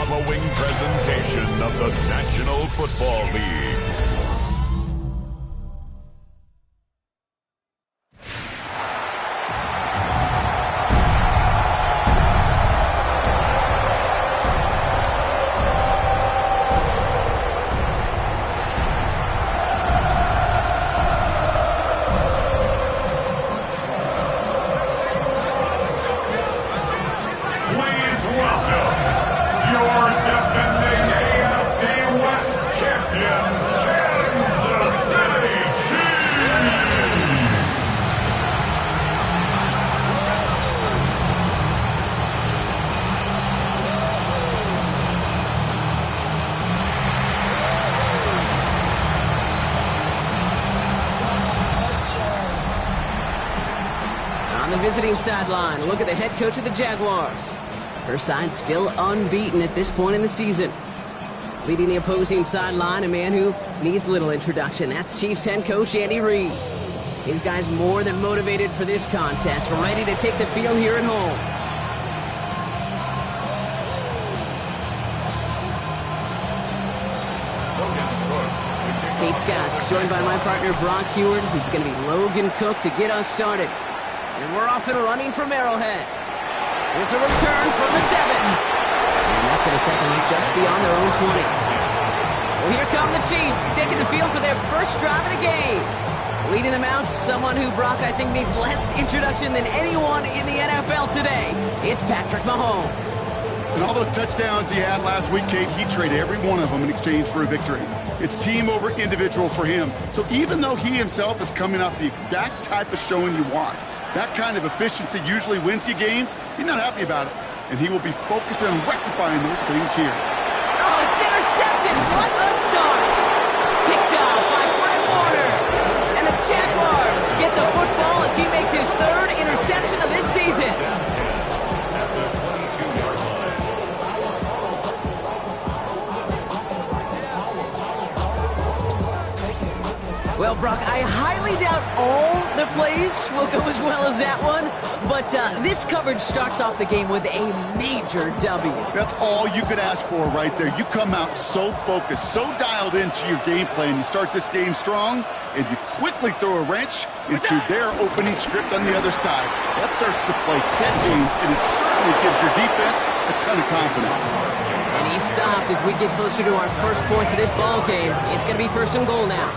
following presentation of the National Football League. On the visiting sideline, look at the head coach of the Jaguars. Her side still unbeaten at this point in the season. Leading the opposing sideline, a man who needs little introduction. That's Chiefs head coach Andy Reid. His guys more than motivated for this contest, ready to take the field here at home. Kate Scott's joined by my partner Brock Heward. It's going to be Logan Cook to get us started. And we're off and running from Arrowhead. Here's a return from the 7. And that's going to settle them just beyond their own 20. Well, here come the Chiefs, taking the field for their first drive of the game. Leading them out, someone who, Brock, I think needs less introduction than anyone in the NFL today. It's Patrick Mahomes. And all those touchdowns he had last week, Kate, he traded every one of them in exchange for a victory. It's team over individual for him. So even though he himself is coming off the exact type of showing you want, that kind of efficiency usually wins you games. He's not happy about it. And he will be focusing on rectifying those things here. Oh, it's intercepted. What a start. Picked off by Fred Warner. And the Jaguars get the football as he makes his 3rd interception of this season. Well, Brock, I highly doubt all the plays will go as well as that one, but this coverage starts off the game with a major W. That's all you could ask for right there. You come out so focused, so dialed into your game plan. You start this game strong, and you quickly throw a wrench into their opening script on the other side. That starts to play head games, and it certainly gives your defense a ton of confidence. And he stopped as we get closer to our first points of this ball game. It's going to be 1st and goal now.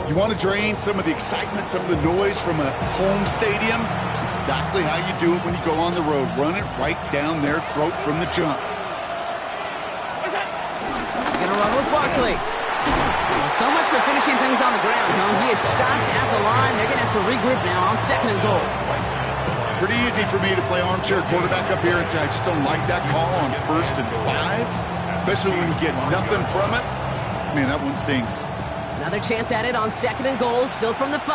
You want to drain some of the excitement, some of the noise from a home stadium? It's exactly how you do it when you go on the road. Run it right down their throat from the jump. Going to run with Barkley. Well, so much for finishing things on the ground, huh? He is stopped at the line. They're going to have to regroup now on 2nd and goal. Pretty easy for me to play armchair quarterback up here and say I just don't like that call on 1st and 5, especially when you get nothing from it. Man, that one stings. Another chance at it on 2nd and goal, still from the 5.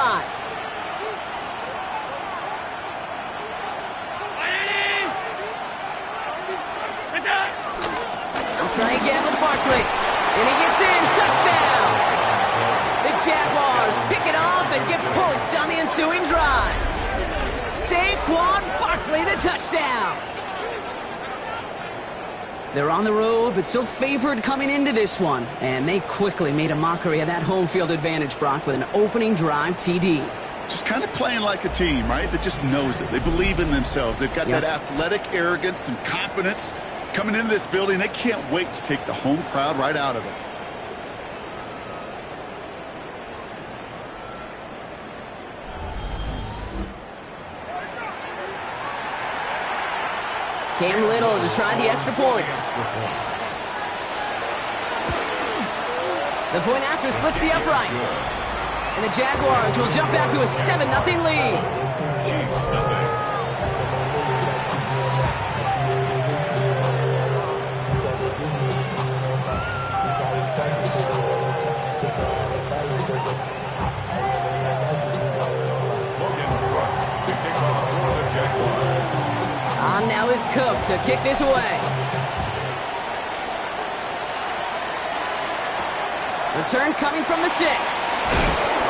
I'll try again with Barkley. And he gets in. Touchdown! The Jaguars pick it off and get points on the ensuing drive. Saquon Barkley, the touchdown. They're on the road, but still favored coming into this one. And they quickly made a mockery of that home field advantage, Brock, with an opening drive TD. Just kind of playing like a team, right? That just knows it. They believe in themselves. They've got that athletic arrogance and confidence. Coming into this building, they can't wait to take the home crowd right out of it. Cam Little to try the extra point. The point after splits the uprights. And the Jaguars will jump out to a 7-0 lead. Now is Cook to kick this away. Return coming from the 6.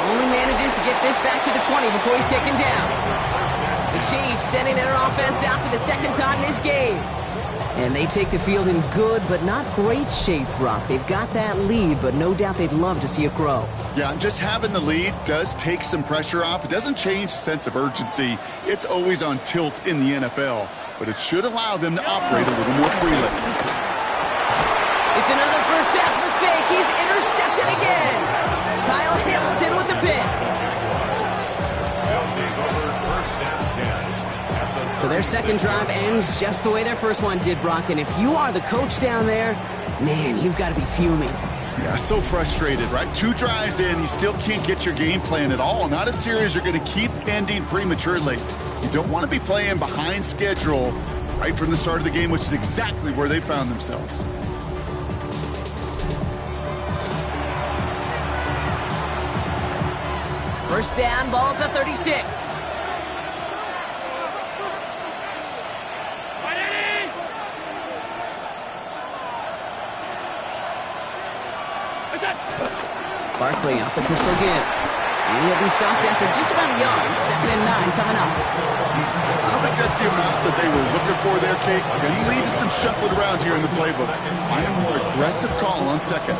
Only manages to get this back to the 20 before he's taken down. The Chiefs sending their offense out for the second time this game. And they take the field in good but not great shape, Brock. They've got that lead, but no doubt they'd love to see it grow. Yeah, just having the lead does take some pressure off. It doesn't change the sense of urgency. It's always on tilt in the NFL, but it should allow them to operate a little more freely. It's another first half mistake. He's intercepted again. Kyle Hamilton with the pick. So their second drive ends just the way their first one did, Brock. And if you are the coach down there, man, you've got to be fuming. Yeah, so frustrated, right? 2 drives in, you still can't get your game plan at all. Not a series you're going to keep ending prematurely. You don't want to be playing behind schedule right from the start of the game, which is exactly where they found themselves. First down, ball at the 36. Barkley off the pistol again. And he'll be stopped after just about a yard. 2nd and 9 coming up. I don't think that's the amount that they were looking for there, Kate. Going to lead to some shuffling around here in the playbook. Find a more aggressive call on second.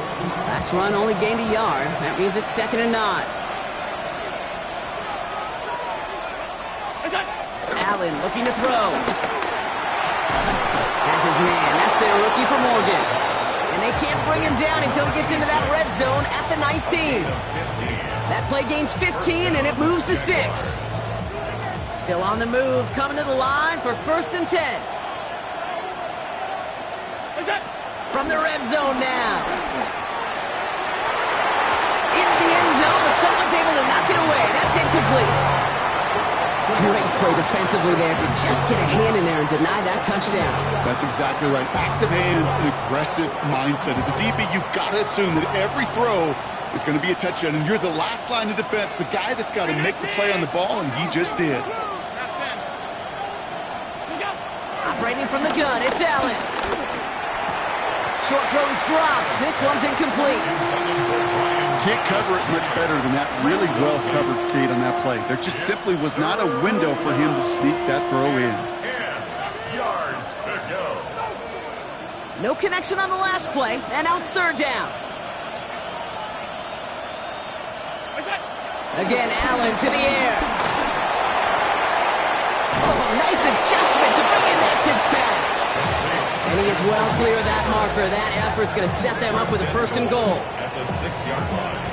Last run only gained a yard. That means it's 2nd and 9. Allen looking to throw. Has his man. That's their rookie for Morgan. And they can't bring him down until he gets into that red zone at the 19. That play gains 15, and it moves the sticks. Still on the move, coming to the line for 1st and 10. From the red zone now. Into the end zone, but someone's able to knock it away. That's incomplete. Great play defensively there to just get a hand in there and deny that touchdown. That's exactly right. Active hands and aggressive mindset. As a DB, you've got to assume that every throw is going to be a touchdown, and you're the last line of defense, the guy that's got to make the play on the ball, and he just did. Operating from the gun, it's Allen. Short throw is dropped. This one's incomplete. Can't cover it much better than that. Really well covered, Kate, on that play. There just simply was not a window for him to sneak that throw in. 10 yards to go. No connection on the last play, and out 3rd down. Again, Allen to the air. Oh, nice adjustment to bring in that tip pass. And he is well clear of that marker. That effort's going to set them up with a 1st and goal. At the 6-yard line.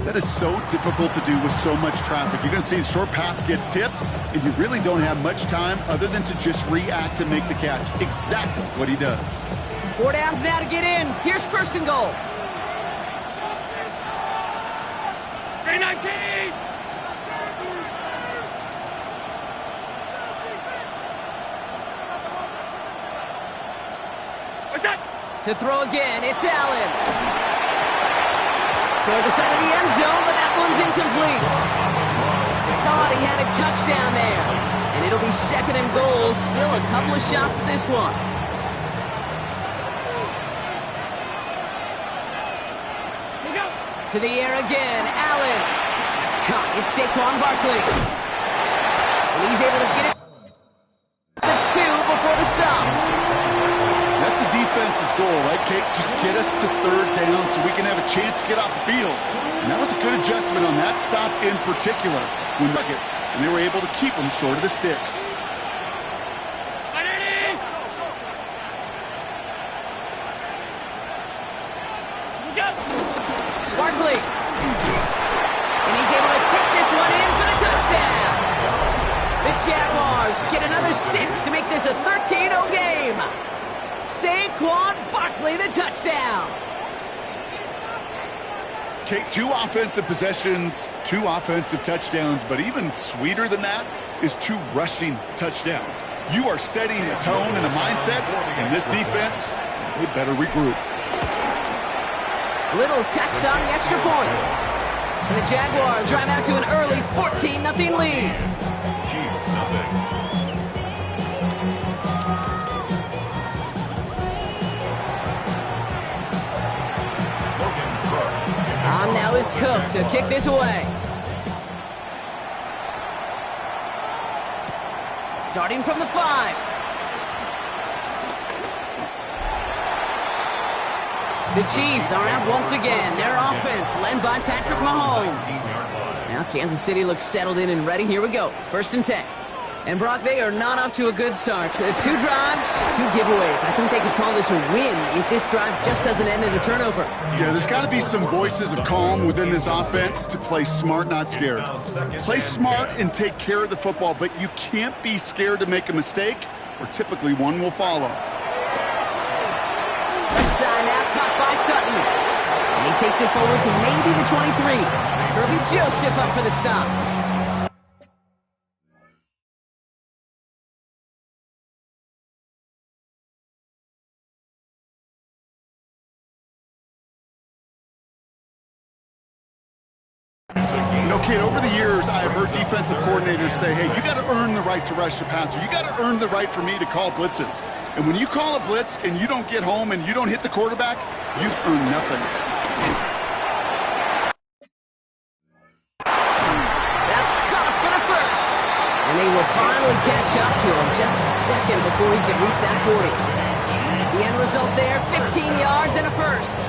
That is so difficult to do with so much traffic. You're going to see the short pass gets tipped, and you really don't have much time other than to just react and make the catch. Exactly what he does. 4 downs now to get in. Here's 1st and goal. 319! What's that? To throw again, it's Allen. Toward the side of the end zone, but that one's incomplete. Thought he had a touchdown there. And it'll be 2nd and goal. Still a couple of shots at this one. To the air again, Allen. That's caught. It's Saquon Barkley. And he's able to get it the 2 before the stop. That's a defense's goal, right, Kate? Just get us to 3rd down so we can have a chance to get off the field. And that was a good adjustment on that stop in particular. And they were able to keep them short of the sticks. Barkley. And he's able to tip this one in for the touchdown. The Jaguars get another 6 to make this a 13-0 game. Saquon Barkley, the touchdown. Kate, 2 offensive possessions, 2 offensive touchdowns, but even sweeter than that is 2 rushing touchdowns. You are setting a tone and a mindset, and this defense, they better regroup. Little tax on the extra point. And the Jaguars drive out to an early 14-0 lead. Chiefs 0. is Cook to kick this away. Starting from the 5. The Chiefs are out once again. Their offense led by Patrick Mahomes. Now Kansas City looks settled in and ready. Here we go. 1st and 10. And Brock, they are not off to a good start. 2 drives, 2 giveaways. I think they could call this a win if this drive just doesn't end in a turnover. Yeah, there's got to be some voices of calm within this offense to play smart, not scared. Play smart and take care of the football, but you can't be scared to make a mistake, or typically one will follow. Left side now, caught by Sutton. And he takes it forward to maybe the 23. Kirby Joseph up for the stop. You know, kid, over the years, I have heard defensive coordinators say, hey, you got to earn the right to rush the passer. You got to earn the right for me to call blitzes. And when you call a blitz and you don't get home and you don't hit the quarterback, you've earned nothing. That's caught for the 1st. And they will finally catch up to him just a second before he can reach that 40. The end result there, 15 yards and a 1st.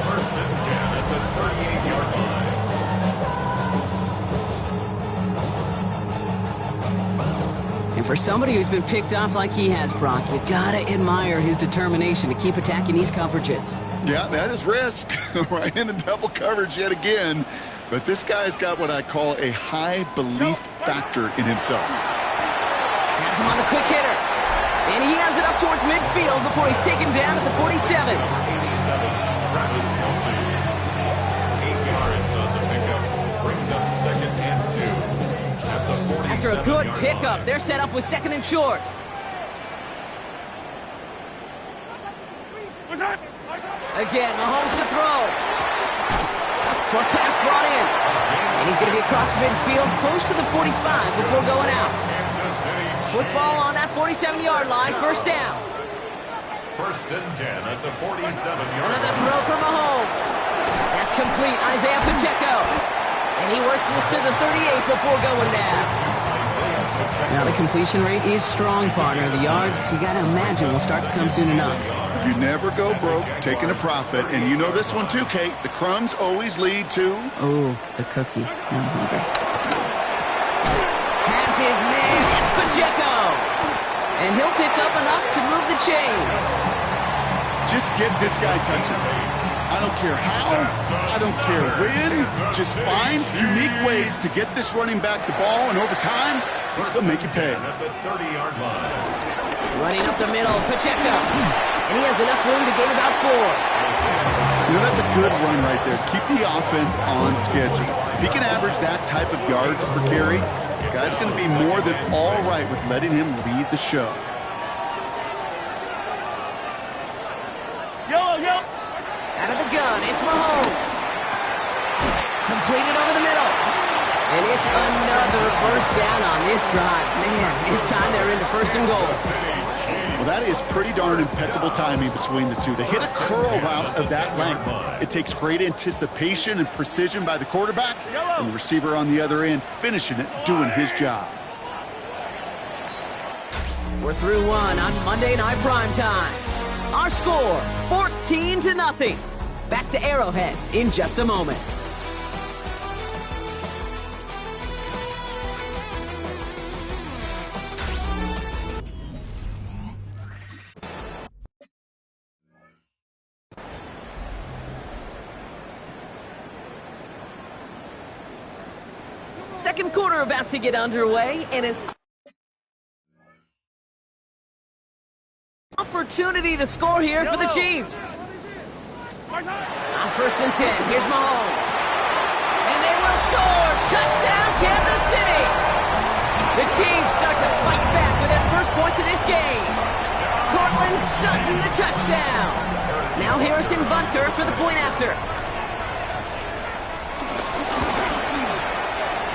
1st and 10 at the 38-yard line. And for somebody who's been picked off like he has, Brock, you gotta admire his determination to keep attacking these coverages. Yeah, that is risk. Right into double coverage yet again. But this guy's got what I call a high belief factor in himself. Has him on the quick hitter. And he has it up towards midfield before he's taken down at the 47. 87, Travis Kelce. 8 yards on the pickup. Brings up 2nd and 2. After a good pickup, they're set up with 2nd and short. Again, Mahomes to throw. Short pass brought in. And he's going to be across midfield, close to the 45 before going out. Football on that 47-yard line, 1st down. 1st and 10 at the 47-yard Another line. throw for Mahomes. That's complete, Isaiah Pacheco. And he works this to the 38 before going down. Now the completion rate is strong, partner. The yards, you gotta imagine, will start to come soon enough. You never go broke taking a profit. And you know this one too, Kate. The crumbs always lead to... Oh, the cookie. Now I'm hungry. Has his man. It's Pacheco. And he'll pick up enough to move the chains. Just get this guy touches. I don't care how, I don't care when, just find unique ways to get this running back the ball, and over time, it's going to make you pay. At the 30-yard line. Running up the middle, Pacheco. And he has enough room to gain about 4. You know, that's a good run right there. Keep the offense on schedule. If he can average that type of yards per carry, this guy's going to be more than all right with letting him lead the show. Out of the gun, it's Mahomes. Completed over the middle. And it's another 1st down on this drive. Man, this time they're into 1st and goal. Well, that is pretty darn impeccable timing between the two. To hit a curl route of that length, it takes great anticipation and precision by the quarterback, and the receiver on the other end finishing it, doing his job. We're through 1 on Monday Night Primetime. Our score, 14-0. Back to Arrowhead in just a moment. Second quarter about to get underway, and an opportunity to score here for the Chiefs. On 1st and 10, here's Mahomes. And they will score! Touchdown, Kansas City! The Chiefs start to fight back with their first points of this game. Cortland Sutton, the touchdown. Now Harrison Butker for the point after.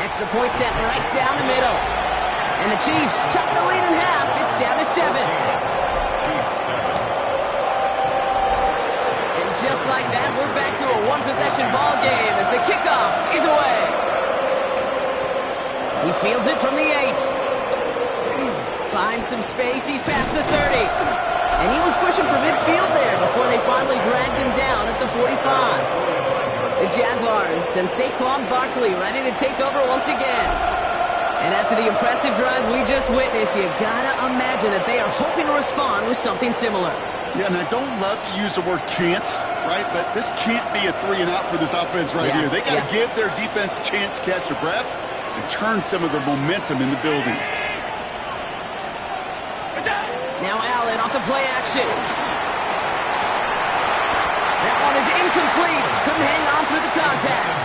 Extra point set right down the middle. And the Chiefs cut the lead in half. It's down to 7. Chiefs 7. And just like that, we're back to a one-possession ball game as The kickoff is away. He fields it from the 8. Finds some space. He's past the 30. And he was pushing for midfield there before they finally dragged him down at the 45. The Jaguars and Saquon Barkley ready to take over once again. And after the impressive drive we just witnessed, you gotta imagine that they are hoping to respond with something similar. Yeah, and I don't love to use the word can't, right? But this can't be a 3 and out for this offense right here. They got to give their defense a chance to catch their breath and turn some of their momentum in the building. Now Allen off the play action. That one is incomplete. Couldn't hang on through the contact.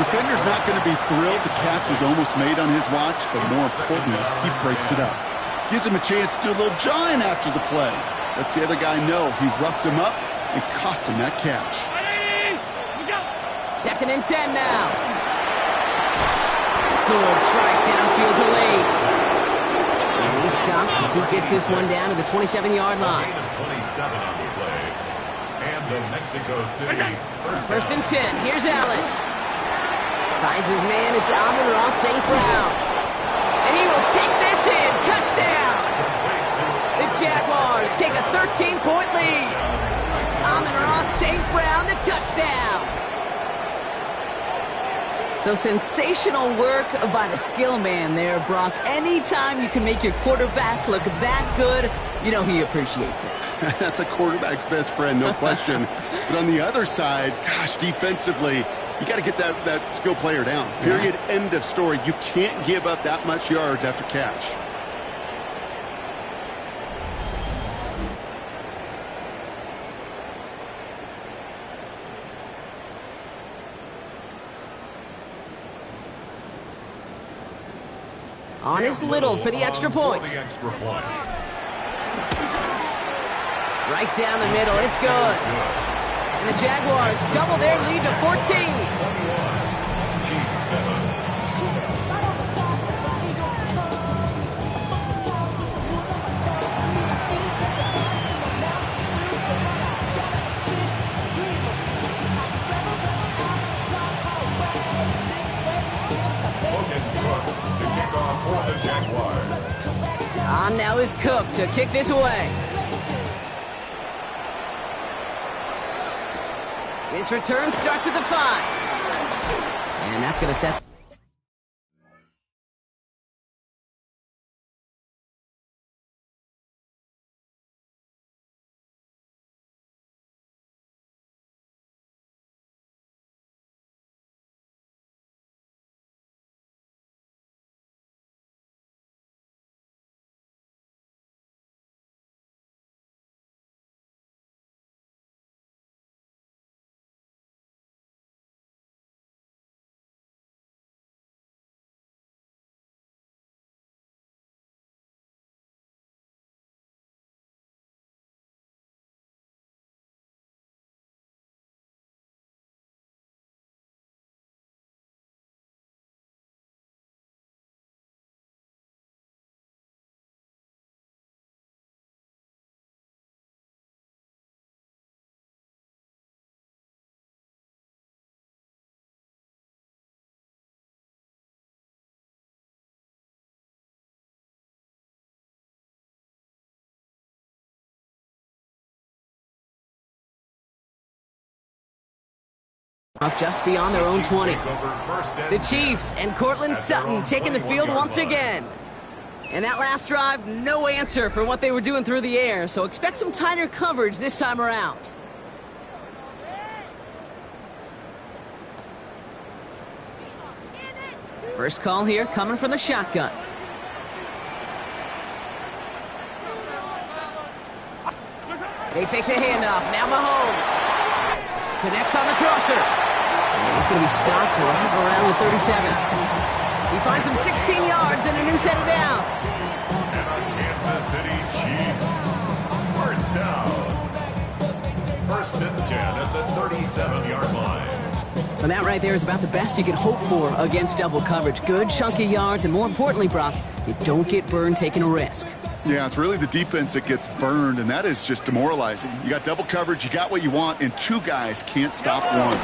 Defender's not going to be thrilled the catch was almost made on his watch, but more importantly, he breaks it up. Gives him a chance to do a little jawing after the play. Lets the other guy know he roughed him up and cost him that catch. 2nd and 10 now. Good strike downfield to Lane. And he's stopped as he gets this one down to the 27-yard line. 27 on the play. And the Mexico City First and 10. Here's Allen. Finds his man. It's Amon-Ra St. Brown. And he will take this in. Touchdown. The Jaguars take a 13-point lead. Amon-Ra St. Brown, the touchdown. So sensational work by the skill man there, Brock. Anytime you can make your quarterback look that good, you know he appreciates it. That's a quarterback's best friend, no question. But on the other side, gosh, defensively, you got to get that skill player down. Period. End of story. You can't give up that much yards after catch. On is Little for the extra point. Right down the middle. It's good. And the Jaguars double their lead to 14. On now is Cook to kick this away. This return starts at the 5. And that's going to set... just beyond their own 20. The Chiefs and Cortland Sutton taking the field once again. And that last drive, no answer for what they were doing through the air, so expect some tighter coverage this time around. First call here coming from the shotgun. They fake the handoff. Now Mahomes connects on the crosser. And he's going to be stopped right around the 37. He finds him 16 yards and a new set of downs. And our Kansas City Chiefs. First down. First and 10 at the 37-yard line. And that right there is about the best you can hope for against double coverage. Good chunky yards, and more importantly, Brock, you don't get burned taking a risk. Yeah, it's really the defense that gets burned, and that is just demoralizing. You got double coverage, you got what you want, and two guys can't stop one.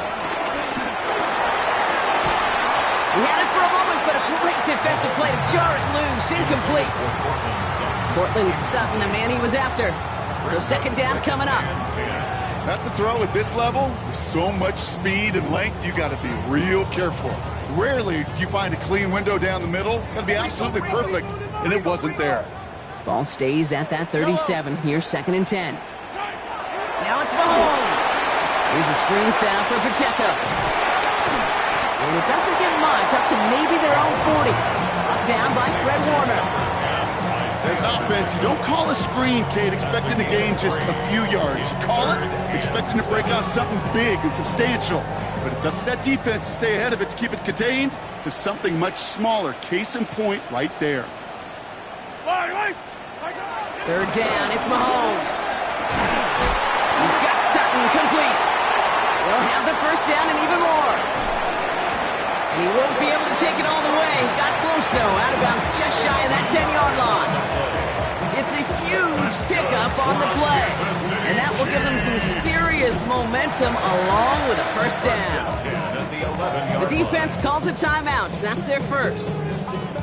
He had it for a moment, but a great defensive play to jar it loose. Incomplete. Cortland Sutton, the man he was after. So second down coming up. That's a throw at this level. With so much speed and length, you got to be real careful. Rarely do you find a clean window down the middle. Got to be absolutely perfect, and it wasn't there. Ball stays at that 37. Here's second and 10. Now it's Mahomes. Here's a screen sound for Pacheco. And it doesn't get much, up to maybe their own 40. Up down by Fred Warner. As an offense, you don't call a screen, Kate, expecting to gain just a few yards. You call it expecting to break out something big and substantial. But it's up to that defense to stay ahead of it, to keep it contained to something much smaller. Case in point right there. Third down, it's Mahomes. He's got Sutton complete. They'll have the first down and even more. And he won't be able to take it all the way. Got close, though. Out of bounds just shy of that 10-yard line. It's a huge pickup on the play. And that will give them some serious momentum along with a first down. The defense calls a timeout. That's their first.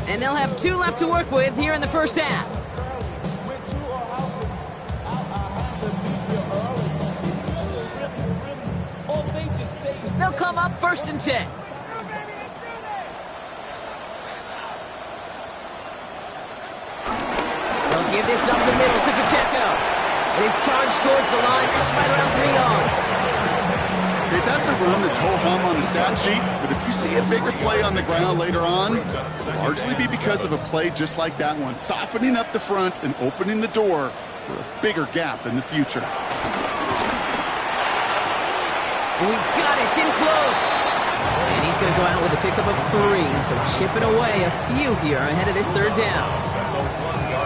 And they'll have 2 left to work with here in the first half. They'll come up first and 10. They'll give this up the middle to Pacheco. It is charged towards the line. It's right around 3 yards. Okay, that's a run that's ho-hum on the stat sheet, but if you see a bigger play on the ground later on, it'll largely be because of a play just like that one, softening up the front and opening the door for a bigger gap in the future. Oh, he's got it. It's in close. And he's going to go out with a pickup of 3, so chipping away a few here ahead of this third down.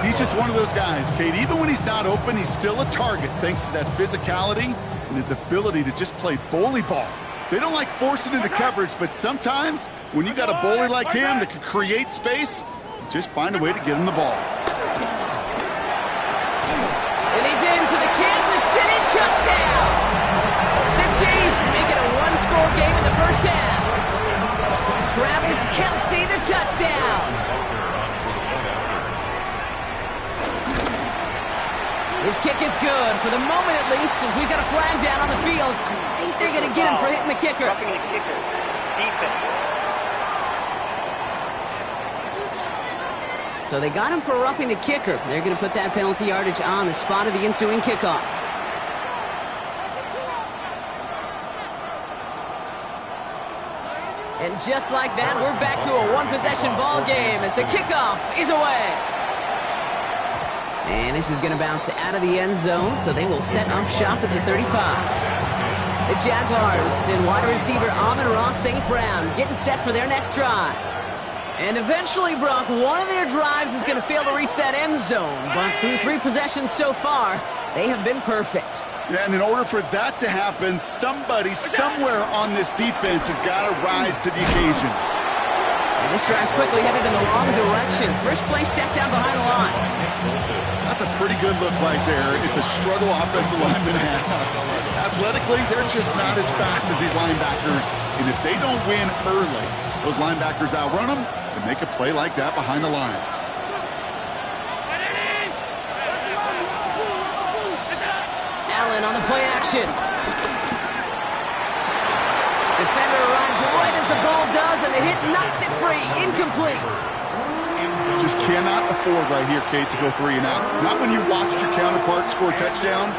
He's just one of those guys, Kate. Even when he's not open, he's still a target thanks to that physicality and his ability to just play bully ball. They don't like forcing into coverage, but sometimes when you got a bully like him that can create space, just find a way to get him the ball. And he's in for the Kansas City touchdown. The Chiefs make it a 1-score game in the first half. Travis Kelce, the touchdown. His kick is good, for the moment at least, as we got a flag down on the field. I think they're going to get him for hitting the kicker. Roughing the kicker. Defense. So they got him for roughing the kicker. They're going to put that penalty yardage on the spot of the ensuing kickoff. And just like that, we're back to a one-possession ball game as the kickoff is away. And this is going to bounce out of the end zone, so they will set up shop at the 35. The Jaguars and wide receiver Amon-Ra St. Brown getting set for their next drive. And eventually, Brock, one of their drives is going to fail to reach that end zone. But through 3 possessions so far, they have been perfect. Yeah, and in order for that to happen, somebody somewhere on this defense has got to rise to the occasion. And this drive's quickly headed in the wrong direction. First play set down behind the line. That's a pretty good look right there at the struggle offensive linemen have. Athletically, they're just not as fast as these linebackers. And if they don't win early, those linebackers outrun them and make a play like that behind the line. Allen on the play action. Defender arrives right as the ball does, and the hit knocks it free. Incomplete. Just cannot afford right here, Kate, to go 3 and out. Not when you watched your counterpart score a touchdown.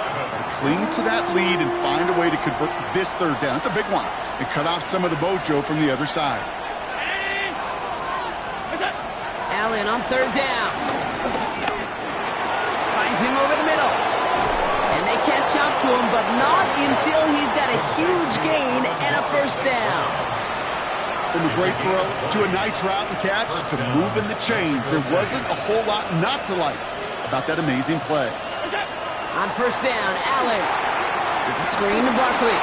Cling to that lead and find a way to convert this third down. It's a big one. And cut off some of the mojo from the other side. Allen on third down. Finds him over the middle. And they catch up to him, but not until he's got a huge gain and a first down. From a great throw to a nice route and catch to moving the chains. There wasn't a whole lot not to like about that amazing play. On first down, Allen. It's a screen to Barkley.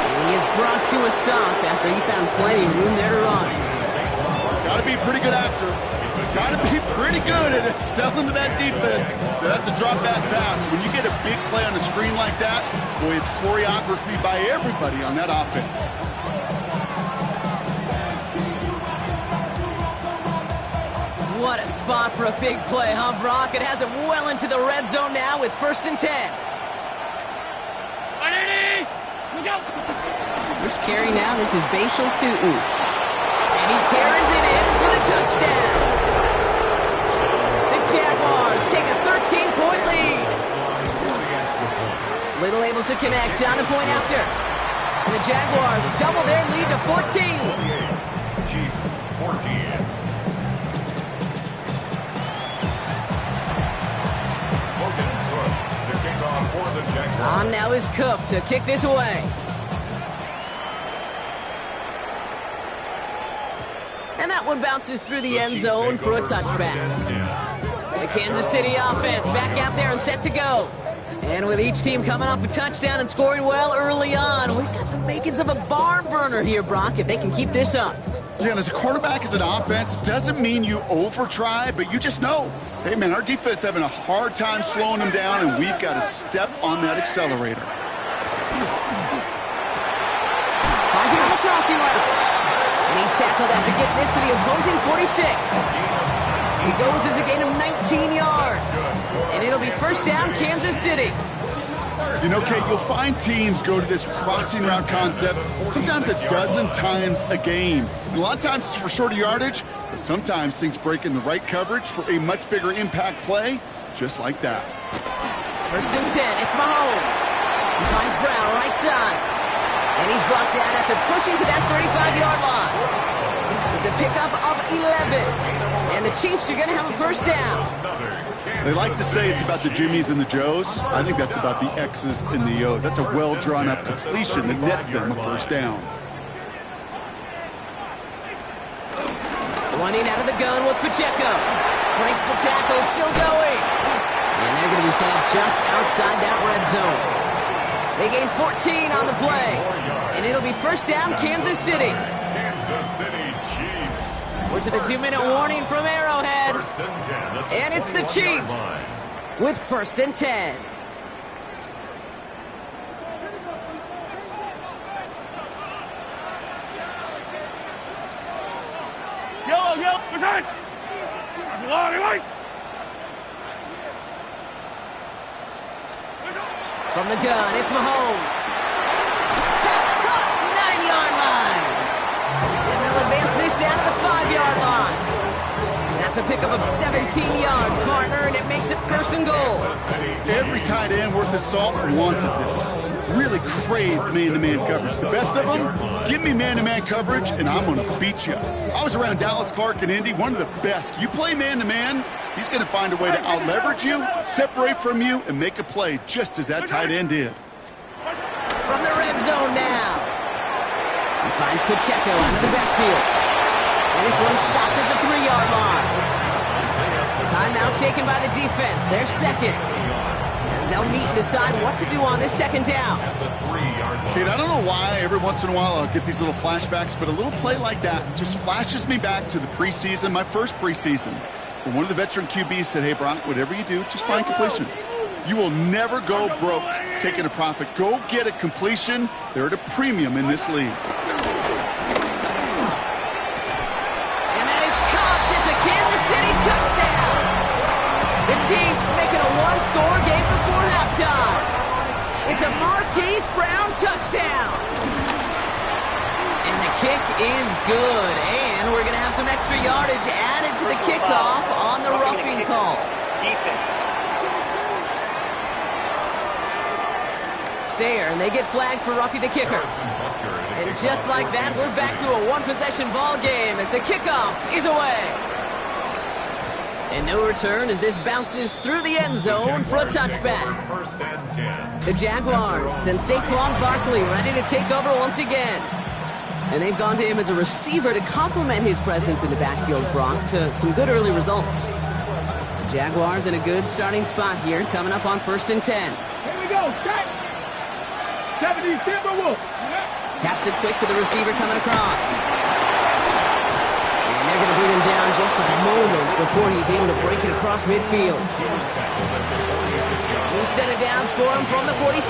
And he is brought to a stop after he found plenty of room there to run. Got to be a pretty good actor. Got to be pretty good at selling to that defense. That's a drop back pass. When you get a big play on the screen like that, boy, it's choreography by everybody on that offense. What a spot for a big play, huh, Brock? It has it well into the red zone now with 1st and 10. First carry now, this is Bashal Tootin. And he carries it in for the touchdown. The Jaguars take a 13-point lead. Little able to connect on the point after. And the Jaguars double their lead to 14. Chiefs 14. On now is Cook to kick this away. And that one bounces through the end zone for a touchback. The Kansas City offense back out there and set to go. And with each team coming off a touchdown and scoring well early on, we've got the makings of a barn burner here, Brock, if they can keep this up. Yeah, and as a quarterback, as an offense, doesn't mean you over-try, but you just know, hey, man, our defense having a hard time slowing them down, and we've got to step on that accelerator. Finds him on the crossing route. And he's tackled after getting this to the opposing 46. He goes as a gain of 19 yards. And it'll be 1st down, Kansas City. You know, Kate, you'll find teams go to this crossing route concept sometimes a dozen times a game. And a lot of times it's for shorter yardage, but sometimes things break in the right coverage for a much bigger impact play, just like that. 1st and 10, it's Mahomes. He finds Brown right side. And he's brought down after pushing to that 35-yard line. It's a pickup of 11. And the Chiefs are going to have a 1st down. They like to say it's about the Jimmies and the Joes. I think that's about the X's and the O's. That's a well-drawn-up completion that nets them a 1st down. Running out of the gun with Pacheco. Breaks the tackle, still going. And they're going to be set up just outside that red zone. They gain 14 on the play. And it'll be 1st down, Kansas City. Kansas City Chiefs. We're to the 2-minute warning from Arrowhead. And it's the Chiefs with 1st and 10. From the gun, it's Mahomes. Pass caught, 9-yard line. And they'll advance this down to the 5-yard line. That's a pickup of 17 yards, partner, and it makes it 1st and goal. Every tight end worth his salt wanted this. Really craved man-to-man coverage. The best of them, give me man-to-man coverage, and I'm going to beat you. I was around Dallas Clark and Indy, one of the best. You play man-to-man, he's going to find a way to out-leverage you, separate from you, and make a play just as that tight end did. From the red zone now. He finds Pacheco out of the backfield. And this one's stopped at the 3-yard line. Timeout taken by the defense. Their 2nd. As they'll meet and decide what to do on this 2nd down. Kate, I don't know why every once in a while I'll get these little flashbacks, but a little play like that just flashes me back to the preseason, my first preseason. When one of the veteran QBs said, hey, Brock, whatever you do, just find completions. You will never go broke taking a profit. Go get a completion. They're at a premium in this league. And that is caught. It's a Kansas City touchdown. The Chiefs making a 1-score game before halftime. It's a Marquise Brown touchdown. And the kick is good. And we're going to have some extra yardage added to the kickoff on the roughing call. There, and they get flagged for roughing the kicker. And just like that, we're back to a 1-possession ball game as the kickoff is away. And no return as this bounces through the end zone for a touchback. The Jaguars and Saquon Barkley ready to take over once again. And they've gone to him as a receiver to complement his presence in the backfield, Brock, to some good early results. The Jaguars in a good starting spot here, coming up on 1st and 10. Here we go, Jack. 70 Timberwolves. Taps it quick to the receiver coming across. And they're going to bring him down just a moment before he's able to break it across midfield. He was tackled at the 46-yard. New set of downs for him from the 46.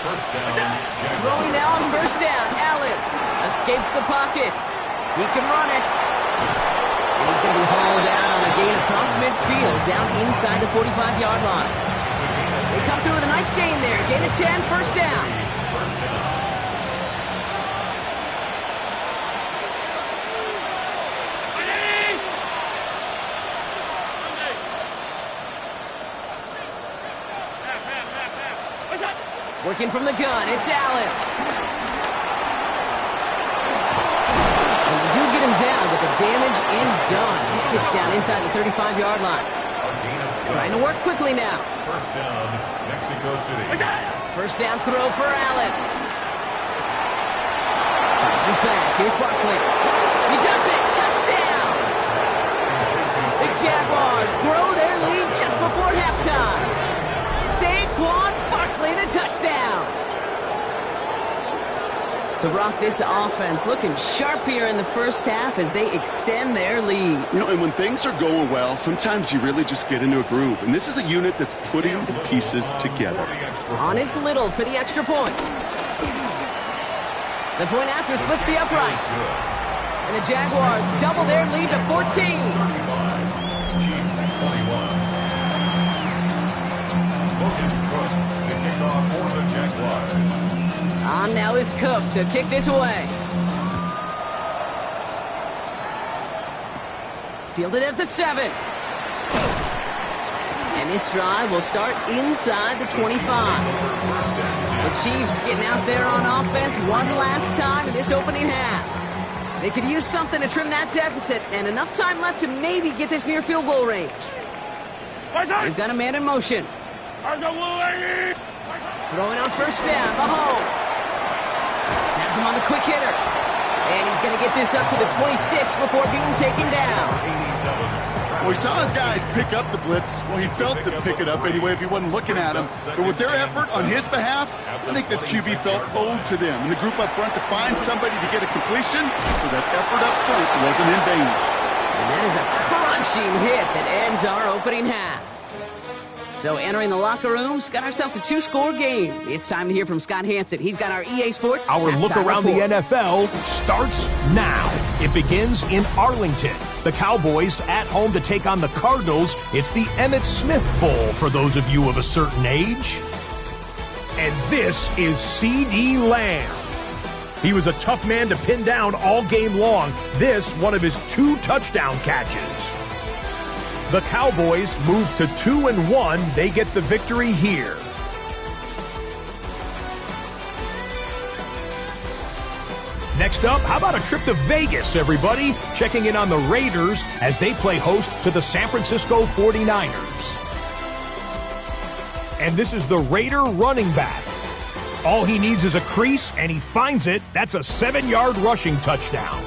First down, Jaguars. Throwing now on first down. Allen escapes the pocket. He can run it. And he's going to be hauled down on a gain across midfield, down inside the 45-yard line. They come through with a nice gain there. Gain of 10, first down. First down. Working from the gun, it's Allen. And they do get him down, but the damage is done. This gets down inside the 35-yard line. Trying to work quickly now. First down, Mexico City. First down throw for Allen. Finds his back. Here's Barkley. He does it. Touchdown. The Jaguars grow their lead just before halftime. Saquon Barkley, the touchdown. So, Brock, this offense looking sharp here in the first half as they extend their lead. You know, and when things are going well, sometimes you really just get into a groove. And this is a unit that's putting the pieces together. On is Little for the extra point. The point after splits the uprights. And the Jaguars double their lead to 14. Chiefs 21. Logan Cook to kick off for the Jaguars. On now is Cook to kick this away. Fielded at the 7. And this drive will start inside the 25. The Chiefs getting out there on offense one last time in this opening half. They could use something to trim that deficit, and enough time left to maybe get this near field goal range. They've got a man in motion. Throwing on first down, Mahomes. Has him on the quick hitter. And he's going to get this up to the 26 before being taken down. Well, he saw his guys pick up the blitz. Well, he felt to pick it up anyway if he wasn't looking at him. But with their effort on his behalf, I think this QB felt owed to them. And the group up front to find somebody to get a completion, so that effort up front wasn't in vain. And that is a crunching hit that ends our opening half. So entering the locker rooms, got ourselves a 2-score game. It's time to hear from Scott Hansen. He's got our EA Sports. Our look around the NFL starts now. It begins in Arlington. The Cowboys at home to take on the Cardinals. It's the Emmitt Smith Bowl for those of you of a certain age. And this is C.D. Lamb. He was a tough man to pin down all game long. This, one of his 2 touchdown catches. The Cowboys move to 2-1. They get the victory here. Next up, how about a trip to Vegas, everybody? Checking in on the Raiders as they play host to the San Francisco 49ers. And this is the Raider running back. All he needs is a crease, and he finds it. That's a 7-yard rushing touchdown.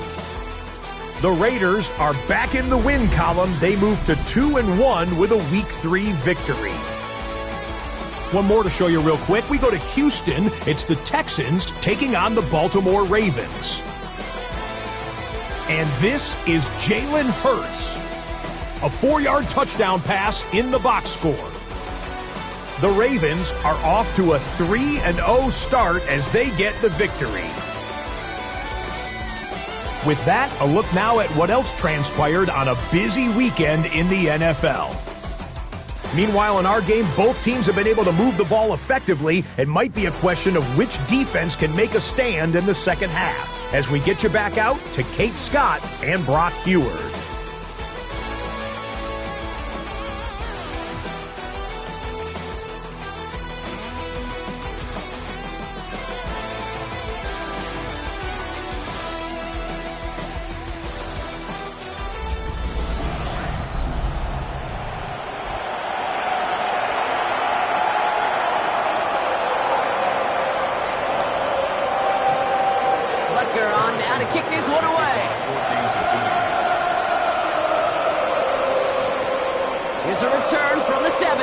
The Raiders are back in the win column. They move to 2-1 with a Week 3 victory. One more to show you real quick. We go to Houston. It's the Texans taking on the Baltimore Ravens. And this is Jalen Hurts. A 4-yard touchdown pass in the box score. The Ravens are off to a 3-0 start as they get the victory. With that, a look now at what else transpired on a busy weekend in the NFL. Meanwhile, in our game, both teams have been able to move the ball effectively. It might be a question of which defense can make a stand in the second half. As we get you back out to Kate Scott and Brock Heward. Kick this one away. Here's a return from the 7.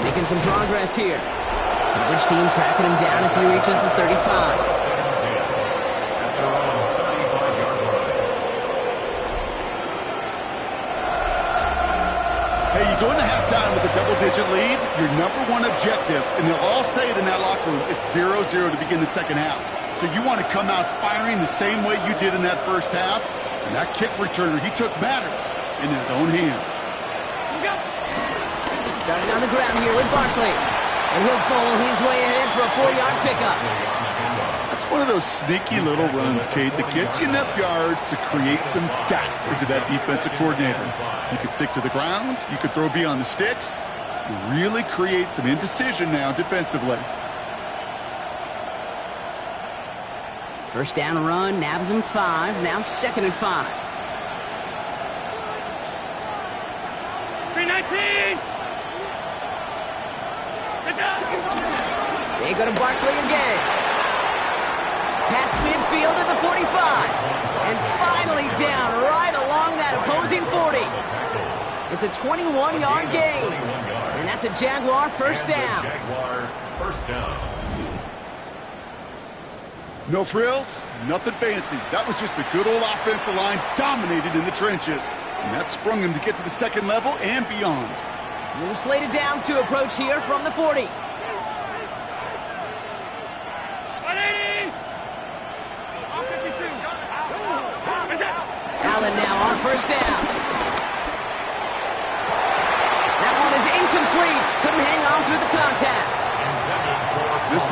Making some progress here. Coverage team tracking him down as he reaches the 35. Hey, you go into halftime with a double-digit lead, your number one objective, and they'll all say it in that locker room, it's 0-0 to begin the second half. So you want to come out firing the same way you did in that first half, and that kick returner he took matters in his own hands. Starting on the ground here with Barkley. And he'll bowl his way ahead for a 4-yard pickup. That's one of those sneaky little runs, Kate, that gets you enough yards to create some doubt into that defensive coordinator. You could stick to the ground. You could throw beyond the sticks. You really create some indecision now defensively. First down run, nabs him 5. Now 2nd and 5. 319! They go to Barkley again. Past midfield at the 45. And finally down right along that opposing 40. It's a 21-yard gain. And that's a Jaguar first down. Jaguar first down. No frills, nothing fancy. That was just a good old offensive line dominated in the trenches. And that sprung him to get to the second level and beyond. New slated downs to approach here from the 40. 180! On 52. Allen now on first down. That one is incomplete. Couldn't hang on through the contact. This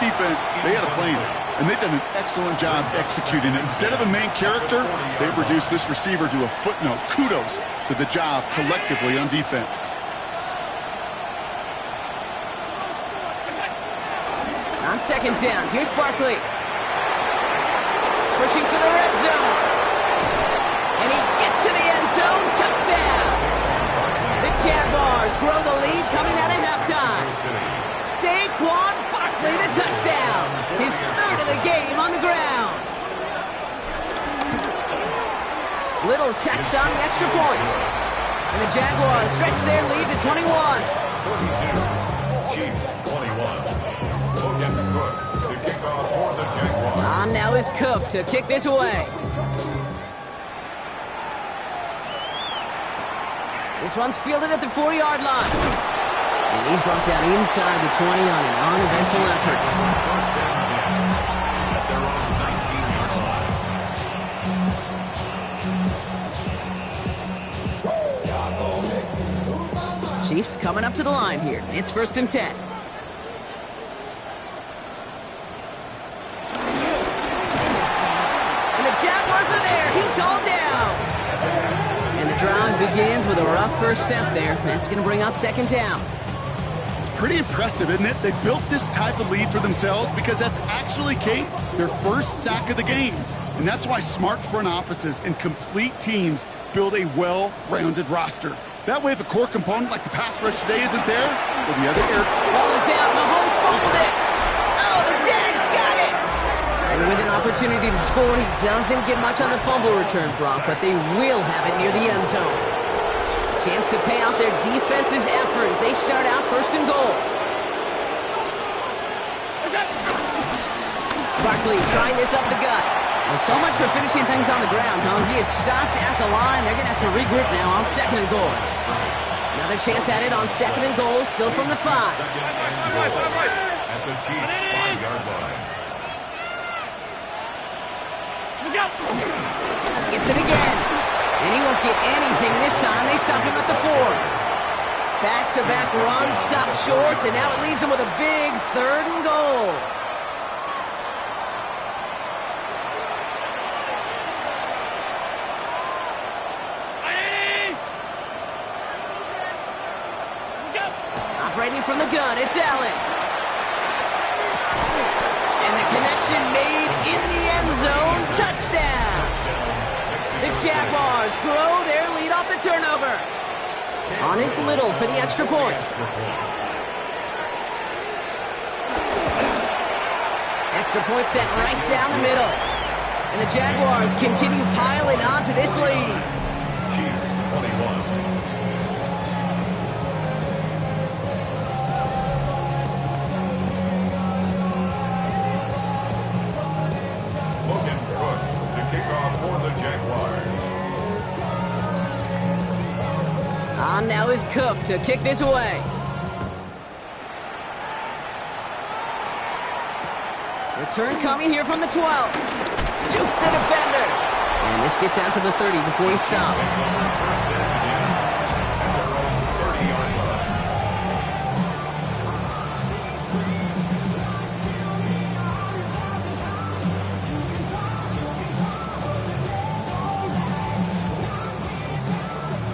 defense, they had a plan, and they've done an excellent job executing it. Instead of a main character, they've reduced this receiver to a footnote. Kudos to the job collectively on defense. On second down, here's Barkley. Pushing for the red zone. And he gets to the end zone. Touchdown. The Jaguars grow the lead coming out of halftime. Saquon Barkley, the touchdown. His 3rd of the game on the ground. Little tax on the extra point. And the Jaguars stretch their lead to 21. 32. Chiefs 21. Logan Cook to kick off for the Jaguars. On now is Cook to kick this away. This one's fielded at the 4-yard line. And he's brought down inside the 20 on an uneventful effort. First down 10 at their own 19-yard line. Chiefs coming up to the line here. It's 1st and 10. And the Jaguars are there. He's all down. And the drive begins with a rough first step there. That's going to bring up 2nd down. Pretty impressive, isn't it? They built this type of lead for themselves because that's actually, Kate, their first sack of the game. And that's why smart front offices and complete teams build a well-rounded roster. That way, if a core component like the pass rush today isn't there, well, the other air... Ball is out. Mahomes fumbled it. Oh, the Jags got it. And with an opportunity to score, he doesn't get much on the fumble return, Brock, but they will have it near the end zone. Chance to pay out their defense's effort as they start out 1st and goal. Barkley trying this up the gut. Well, so much for finishing things on the ground, huh? He is stopped at the line. They're going to have to regroup now on 2nd and goal. Another chance at it on 2nd and goal, still from the 5. At the Chiefs 5-yard line. Gets it again. And he won't get anything this time. They stop him at the 4. Back-to-back runs, stop short, and now it leaves him with a big 3rd and goal. Operating from the gun, it's Allen. And the connection made in the end zone. Touchdown. The Jaguars grow their lead off the turnover. On is Little for the extra point. Extra point sent right down the middle. And the Jaguars continue piling on to this lead. Chiefs 21. Logan Cook to kick off for the Jaguars. On now is Cook to kick this away. Return coming here from the 12. Juke the defender. And this gets out to the 30 before he stops.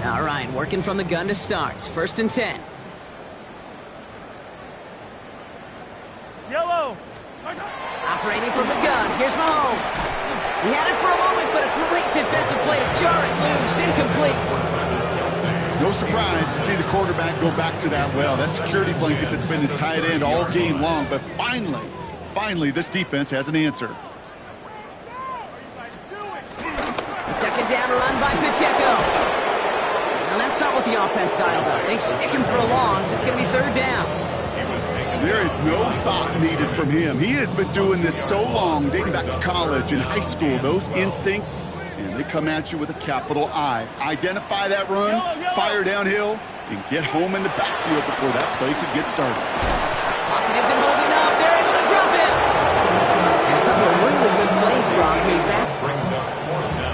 All right, working from the gun to start. 1st and 10. Yellow. Operating from the gun. Here's Mahomes. He had it for a moment, but a great defensive play to jar it loose. Incomplete. No surprise to see the quarterback go back to that well. That security blanket that's been his tight end all game long. But finally, this defense has an answer. The second down run by Pacheco. Now that's not what the offense dialed up. They stick him for a loss. It's going to be 3rd down. There is no thought needed from him. He has been doing this so long, dating back to college and high school. Those instincts, and they come at you with a capital I. Identify that run, fire downhill, and get home in the backfield before that play could get started. Pocket isn't holding up. They're able to drop him. And a couple of really good plays, Brock, made back. Brings up 4th down.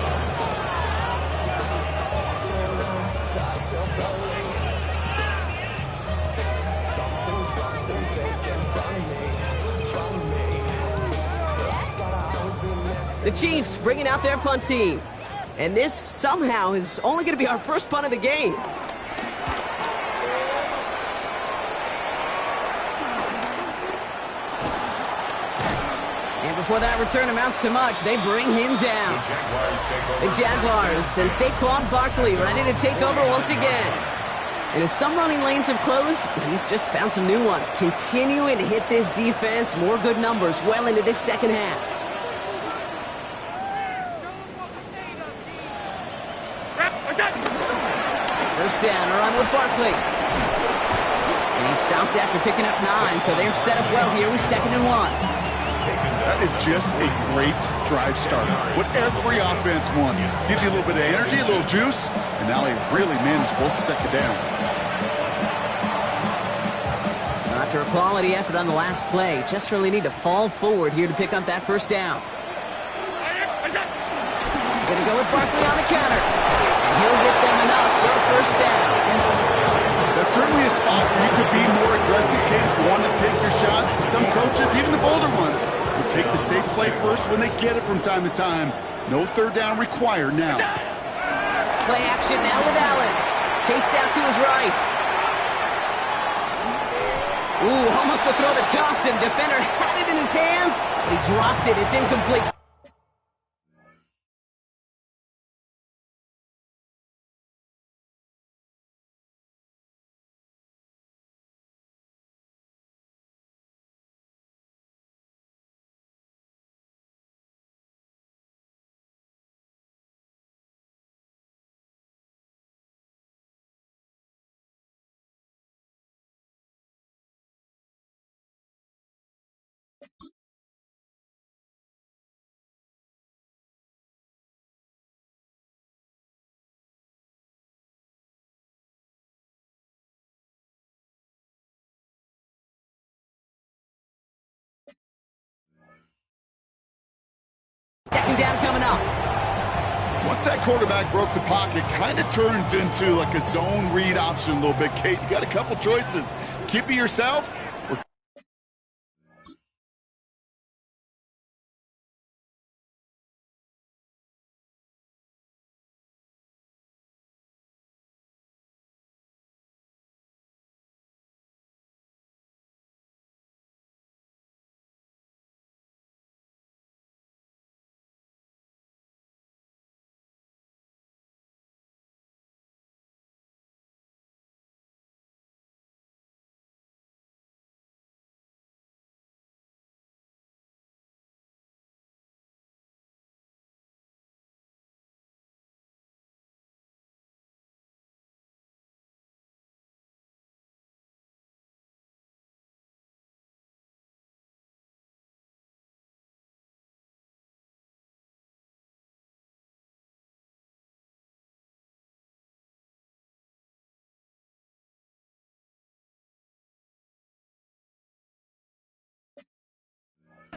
The Chiefs bringing out their punt team. And this somehow is only going to be our first punt of the game. And before that return amounts to much, they bring him down. The Jaguars and Saquon Barkley ready to take over once again. And as some running lanes have closed, he's just found some new ones. Continuing to hit this defense, more good numbers well into this second half. First down, a run with Barkley. And he stopped after picking up 9, so they're set up well here with 2nd and 1. That is just a great drive starter. What every offense wants. Gives you a little bit of energy, a little juice, and now a really manageable 2nd down. After a quality effort on the last play, just really need to fall forward here to pick up that 1st down. Gonna go with Barkley on the counter. And he'll get them enough for a 1st down. That's certainly a spot where you could be more aggressive, Kate, if you want to take your shots. Some coaches, even the bolder ones, will take the safe play first when they get it from time to time. No 3rd down required now. Play action now with Allen. Chased out to his right. Ooh, almost a throw that cost him. Defender had it in his hands, but he dropped it. It's incomplete. Second down coming up. Once that quarterback broke the pocket, kind of turns into like a zone read option a little bit, Kate. You got a couple choices. Keep it yourself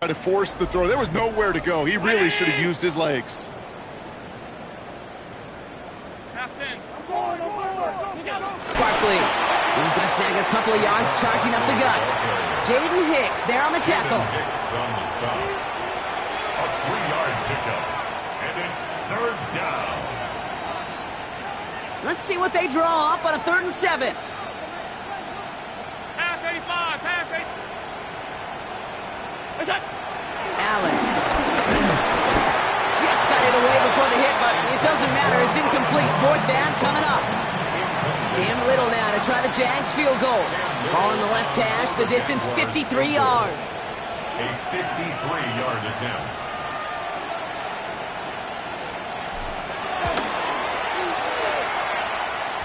To force the throw. There was nowhere to go. He really should have used his legs. Barkley. He's going to snag a couple of yards, charging up the gut. Jaden Hicks there on the tackle. Hicks on the stop. A 3-yard pickup. And it's third down. Let's see what they draw up on a 3rd and 7. Pass 85, pass 85. Allen. Just got it away before the hit, but it doesn't matter. It's incomplete. 4th down coming up. Cam Little now to try the Jags field goal. Ball in the left hash, the distance 53 yards. A 53-yard attempt.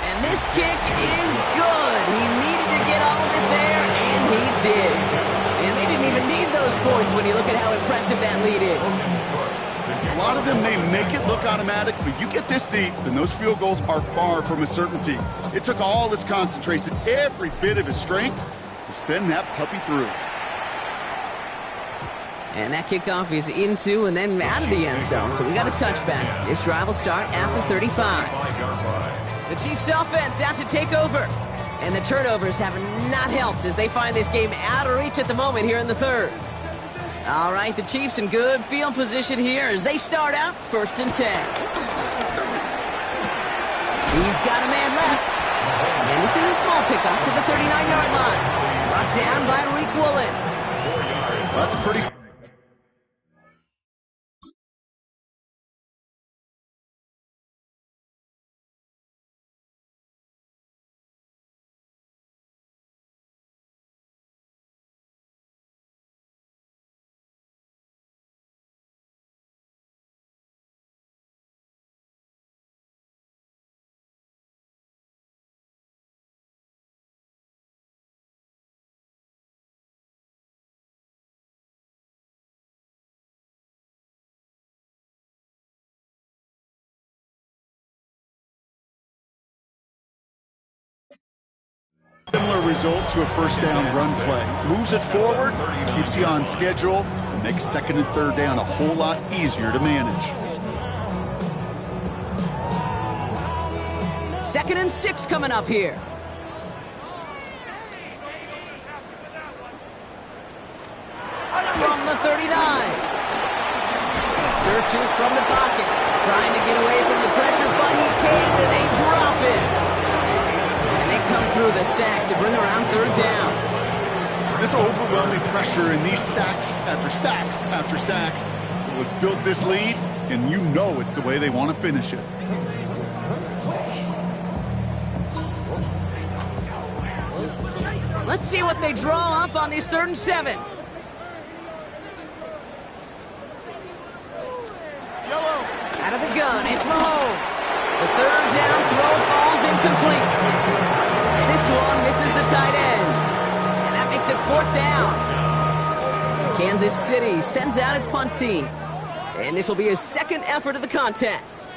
And this kick is good. He needed to get all of it there, and he did. And they didn't even need those points when you look at how impressive that lead is. A lot of them may make it look automatic, but you get this deep, and those field goals are far from a certainty. It took all his concentration, every bit of his strength, to send that puppy through. And that kickoff is into and then out of the end zone, so we got a touchback. This drive will start at the 35. The Chiefs' offense out to take over. And the turnovers have not helped as they find this game out of reach at the moment here in the 3rd. All right, the Chiefs in good field position here as they start out 1st and 10. He's got a man left. And this is a small pickup to the 39-yard line. Brought down by Reek Woolen. That's pretty... Similar result to a 1st down run play. Moves it forward, keeps you on schedule, and makes 2nd and 3rd down a whole lot easier to manage. 2nd and 6 coming up here. From the 39. Searches from the pocket. Trying to get away from the pressure, but he can't, and they drop it. Come through the sack to bring around 3rd down. This overwhelming pressure and these sacks after sacks after sacks, well, it's built this lead, and you know it's the way they want to finish it. Let's see what they draw up on this 3rd and 7. Out of the gun, it's Mahomes. The 3rd down throw falls incomplete. This one misses the tight end. And that makes it 4th down. Kansas City sends out its punt team. And this will be his 2nd effort of the contest.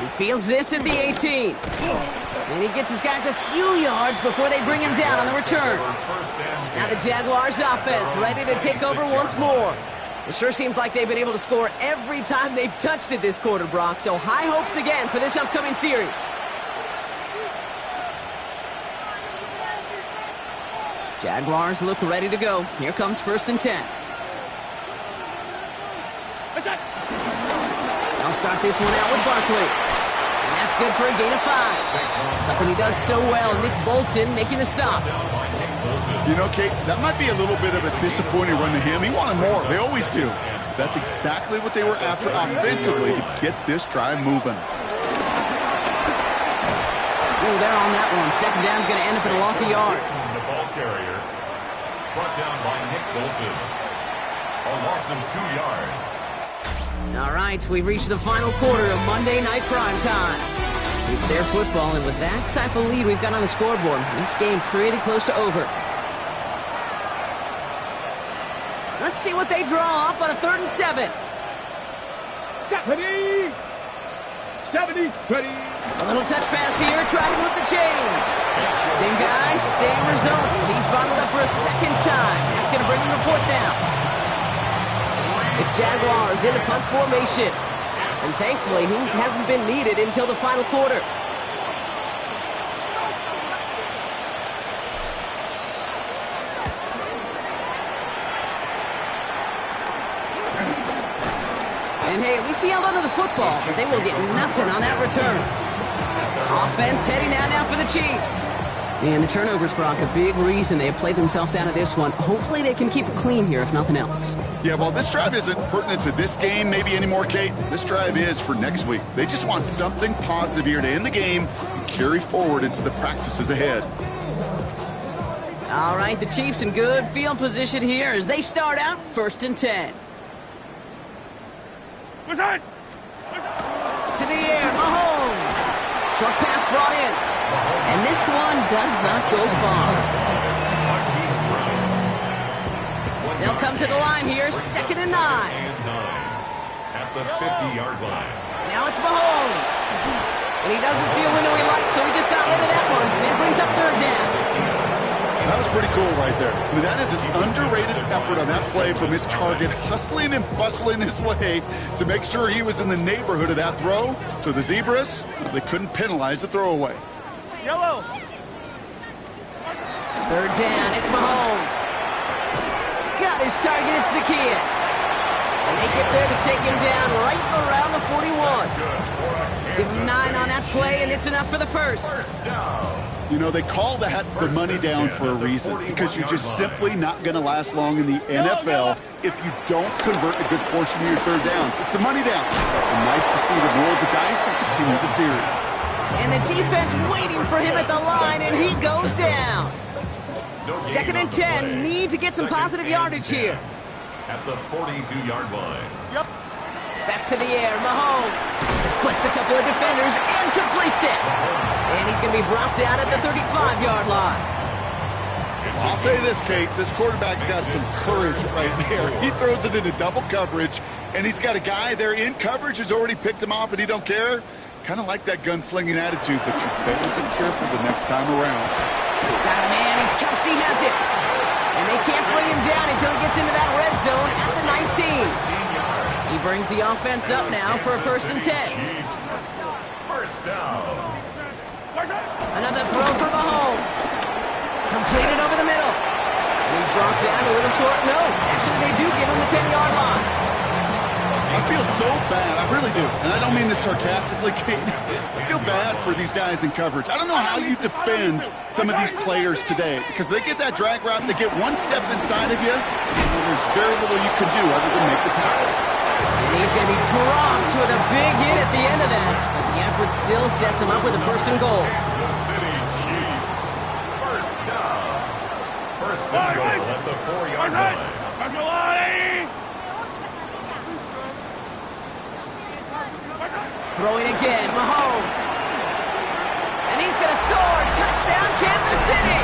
He fields this at the 18. And he gets his guys a few yards before they bring him down on the return. Now the Jaguars offense ready to take over once more. It sure seems like they've been able to score every time they've touched it this quarter, Brock. So high hopes again for this upcoming series. Jaguars look ready to go. Here comes 1st and 10. They'll start this one out with Barkley. And that's good for a gain of 5. Something he does so well. Nick Bolton making the stop. You know, Kate, that might be a little bit of a disappointing run to him. He wanted more. They always do. That's exactly what they were after offensively to get this drive moving. Ooh, they're on that one. 2nd down's going to end up in a loss of yards. The ball carrier brought down by Nick Bolton. A loss of 2 yards. All right, we've reached the final quarter of Monday Night Prime Time. It's their football, and with that type of lead we've got on the scoreboard, this game pretty close to over. Let's see what they draw up on a 3rd and 7. Deputy! 70's ready. A little touch pass here, trying to move the chains. Same guy, same results. He's bottled up for a second time. That's going to bring him to fourth down. The Jaguars in the punt formation. And thankfully, he hasn't been needed until the final quarter. And hey, at least he held onto the football, but they will get nothing on that return. Offense heading out now for the Chiefs. And the turnovers, Brock, a big reason they have played themselves out of this one. Hopefully they can keep it clean here, if nothing else. Yeah, well, this drive isn't pertinent to this game maybe anymore, Kate. This drive is for next week. They just want something positive here to end the game and carry forward into the practices ahead. All right, the Chiefs in good field position here as they start out 1st and 10. What's that? To the air, Mahomes. Short pass brought in. And this one does not go far. They'll come to the line here, 2nd and 9. At the 50-yard line. Now it's Mahomes. And he doesn't see a window he likes, so he just got rid of that one. And brings up 3rd down. That was pretty cool right there. I mean, that is an underrated effort on that play from his target, hustling and bustling his way to make sure he was in the neighborhood of that throw. So the Zebras, they couldn't penalize the throwaway. Yellow. 3rd down, it's Mahomes. Got his target at Zacchaeus. And they get there to take him down right around the 41. Give him 9 on that play, and it's enough for the first. You know, they call that the money down for a reason, because you're just simply not going to last long in the NFL if you don't convert a good portion of your 3rd downs. It's the money down. And nice to see them roll the dice and continue the series. And the defense waiting for him at the line, and he goes down. 2nd and 10, need to get some positive yardage here. At the 42-yard line. Yep. Back to the air, Mahomes. Splits a couple of defenders and completes it. And he's going to be brought down at the 35-yard line. I'll say this, Kate. This quarterback's got some courage right there. He throws it into double coverage, and he's got a guy there in coverage who's already picked him off, and he don't care. Kind of like that gunslinging attitude, but you better be careful the next time around. Got a man, and Kelsey has it. And they can't bring him down until he gets into that red zone at the 19. He brings the offense up now for a 1st and 10. First down. Another throw for Mahomes. Completed over the middle. And he's brought down a little short. No, actually they do give him the 10-yard line. I feel so bad. I really do. And I don't mean this sarcastically, Kate. I feel bad for these guys in coverage. I don't know how you defend some of these players today, because they get that drag route, they get one step inside of you, and there's very little you can do other than make the tackle. And he's going to be dropped with a big hit at the end of that. But the effort still sets him up with a 1st and goal. Kansas City Chiefs. First down. First and goal at the 4-yard line. Throwing again, Mahomes. And he's going to score. Touchdown, Kansas City.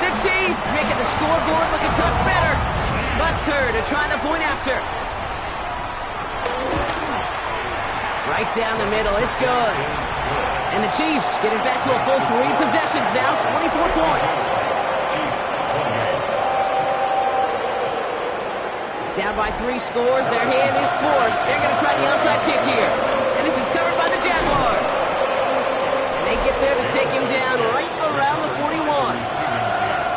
The Chiefs making the scoreboard look a touch better. Butker to try the point after. Right down the middle, it's good. And the Chiefs getting back to a full 3 possessions now, 24 points. Down by 3 scores, their hand is forced. They're going to try the onside kick here. And this is covered by the Jaguars. And they get there to take him down right around the 41.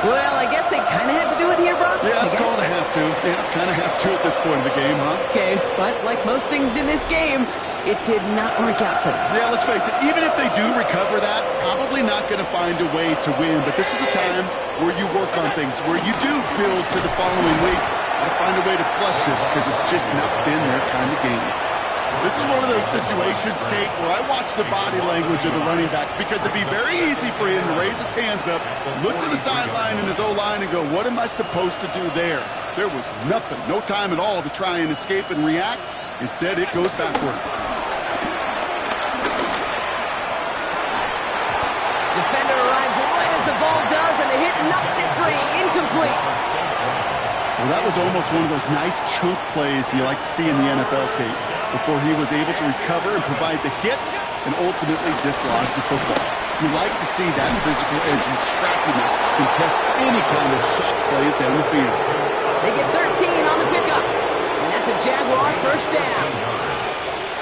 Well, I guess they kind of had to do it here, Brock. Yeah, it's called a have to. Yeah, kind of have to at this point in the game, huh? Okay, but like most things in this game, it did not work out for them. Yeah, let's face it, even if they do recover that, probably not going to find a way to win. But this is a time where you work on things, where you do build to the following week. Got to find a way to flush this, because it's just not been their kind of game. This is one of those situations, Kate, where I watch the body language of the running back, because it'd be very easy for him to raise his hands up, look to the sideline in his O-line and go, what am I supposed to do there? There was nothing, no time at all to try and escape and react. Instead, it goes backwards. Defender arrives right as the ball does, and the hit knocks it free. Incomplete. Well, that was almost one of those nice chunk plays you like to see in the NFL, Kate, before he was able to recover and provide the hit and ultimately dislodge the football. You like to see that physical edge and scrappiness to contest any kind of shot plays down the field. They get 13 on the pickup, and that's a Jaguar first down.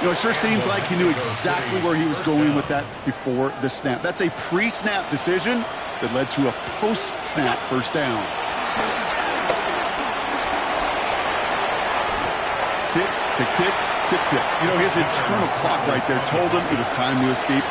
You know, it sure seems like he knew exactly where he was going with that before the snap. That's a pre-snap decision that led to a post-snap first down. Tick, tick, tick, tick, tick. You know, his internal clock right there told him it was time to escape.